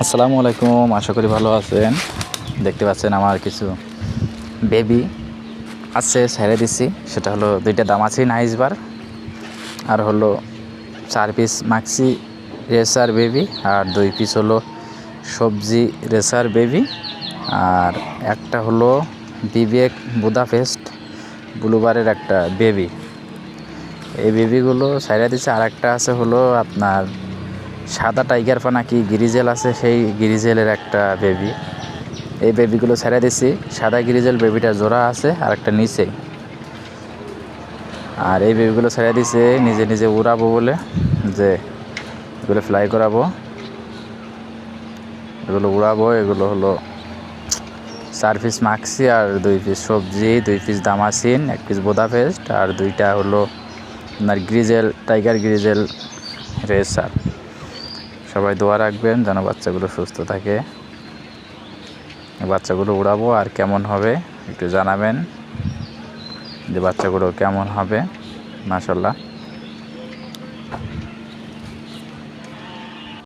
আসসালামু আলাইকুম, আশা করি ভালো আছেন। দেখতে পাচ্ছেন আমার কিছু বেবি আছে, ছেড়ে দিছি। সেটা হলো 2টা দামাসিন আইসবার আর হলো 4 পিস মাক্সি রেসার বেবি আর 2 পিস হলো সবজি রেসার বেবি আর একটা হলো বিবেক বুদাপেস্ট ব্লুবারের একটা বেবি। এই বেবিগুলো ছেড়ে দিচ্ছে। আর একটা আছে হলো আপনার সাদা টাইগার পানা কি গ্রিজেল আছে, সেই গ্রিজেলের একটা বেবি। এই বেবিগুলো ছেড়ে দিছি। সাদা গ্রিজেল বেবিটা জোড়া আছে আর একটা নিচে। আর এই বেবিগুলো ছেড়ে দিছে নিজে নিজে উড়াবো বলে, যে এগুলো ফ্লাই করাবো, এগুলো উড়াবো। এগুলো হলো 4 পিস মাক্সি আর 2 পিস সবজি, 2 পিস দামাসিন, 1 পিস বুদাপেস্ট আর 2টা হলো আপনার গ্রিজেল টাইগার গ্রিজেল রেসার। সবাই দোয়া রাখবেন যেন বাচ্চাগুলো সুস্থ থাকে। বাচ্চাগুলো উড়াবো আর কেমন হবে একটু জানাবেন, যে বাচ্চাগুলো কেমন হবে। মাশাআল্লাহ।